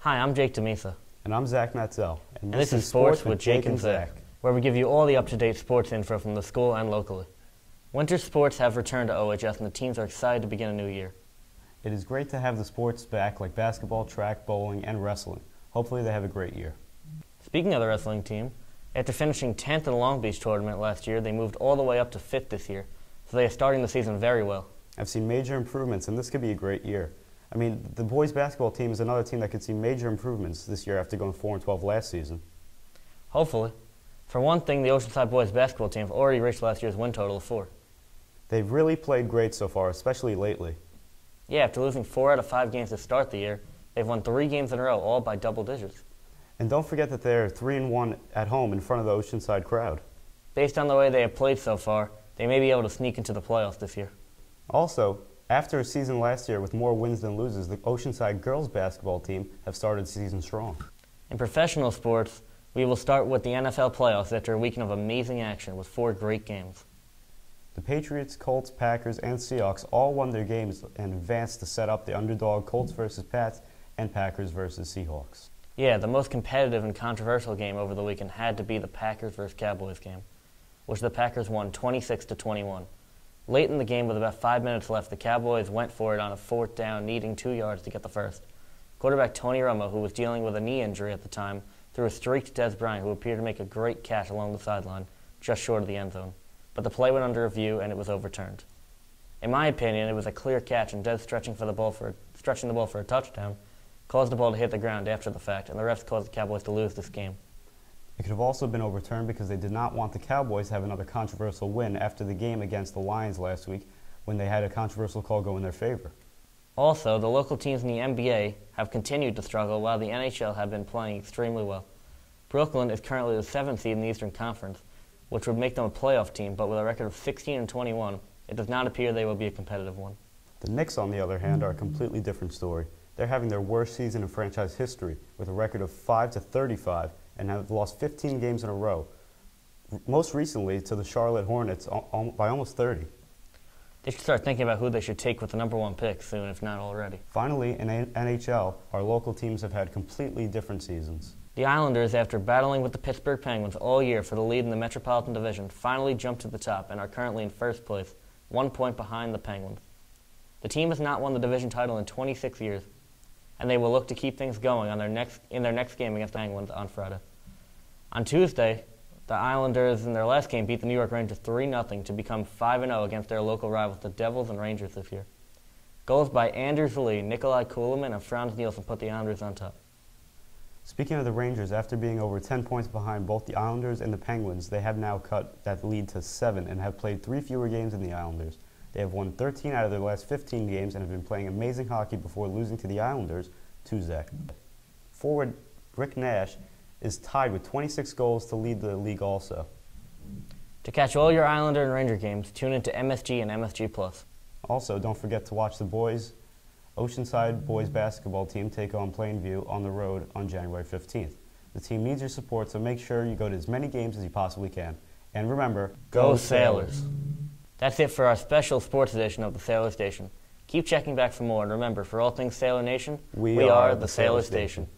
Hi, I'm Jake DeMesa. And I'm Zach Matzel. And this is Sports with Jake and Zach, where we give you all the up-to-date sports info from the school and locally. Winter sports have returned to OHS and the teams are excited to begin a new year. It is great to have the sports back like basketball, track, bowling, and wrestling. Hopefully they have a great year. Speaking of the wrestling team, after finishing 10th in the Long Beach tournament last year, they moved all the way up to 5th this year, so they are starting the season very well. I've seen major improvements, and this could be a great year. I mean, the boys basketball team is another team that could see major improvements this year after going 4-12 last season. Hopefully. For one thing, the Oceanside boys basketball team have already reached last year's win total of 4. They've really played great so far, especially lately. Yeah, after losing 4 out of 5 games to start the year, they've won 3 games in a row, all by double digits. And don't forget that they're 3-1 at home in front of the Oceanside crowd. Based on the way they have played so far, they may be able to sneak into the playoffs this year. Also, after a season last year with more wins than losses, the Oceanside girls basketball team have started the season strong. In professional sports, we will start with the NFL playoffs after a weekend of amazing action with 4 great games. The Patriots, Colts, Packers, and Seahawks all won their games and advanced to set up the underdog Colts versus Pats and Packers versus Seahawks. Yeah, the most competitive and controversial game over the weekend had to be the Packers versus Cowboys game, which the Packers won 26-21. Late in the game, with about 5 minutes left, the Cowboys went for it on a 4th down, needing 2 yards to get the first. Quarterback Tony Romo, who was dealing with a knee injury at the time, threw a streak to Des Bryant, who appeared to make a great catch along the sideline, just short of the end zone. But the play went under review and it was overturned. In my opinion, it was a clear catch, and Des stretching the ball for a touchdown caused the ball to hit the ground after the fact, and the refs caused the Cowboys to lose this game. It could have also been overturned because they did not want the Cowboys to have another controversial win after the game against the Lions last week when they had a controversial call go in their favor. Also, the local teams in the NBA have continued to struggle while the NHL have been playing extremely well. Brooklyn is currently the 7th seed in the Eastern Conference, which would make them a playoff team, but with a record of 16-21, it does not appear they will be a competitive one. The Knicks, on the other hand, are a completely different story. They're having their worst season in franchise history with a record of 5-35 and have lost 15 games in a row, most recently to the Charlotte Hornets by almost 30. They should start thinking about who they should take with the number 1 pick soon, if not already. Finally, in NHL, our local teams have had completely different seasons. The Islanders, after battling with the Pittsburgh Penguins all year for the lead in the Metropolitan Division, finally jumped to the top and are currently in first place, 1 point behind the Penguins. The team has not won the division title in 26 years, and they will look to keep things going in their next game against the Penguins on Friday. On Tuesday, the Islanders in their last game beat the New York Rangers 3-0 to become 5-0 against their local rivals, the Devils and Rangers, this year. Goals by Anders Lee, Nikolai Kulemin, and Franz Nielsen put the Islanders on top. Speaking of the Rangers, after being over 10 points behind both the Islanders and the Penguins, they have now cut that lead to 7 and have played 3 fewer games than the Islanders. They have won 13 out of their last 15 games and have been playing amazing hockey before losing to the Islanders Tuesday. Forward Rick Nash is tied with 26 goals to lead the league also. To catch all your Islander and Ranger games, tune into MSG and MSG+. Also, don't forget to watch the Oceanside boys basketball team take on Plainview on the road on January 15th. The team needs your support, so make sure you go to as many games as you possibly can. And remember, go Sailors! That's it for our special sports edition of the Sailor Station. Keep checking back for more, and remember, for all things Sailor Nation, we are the Sailor Station.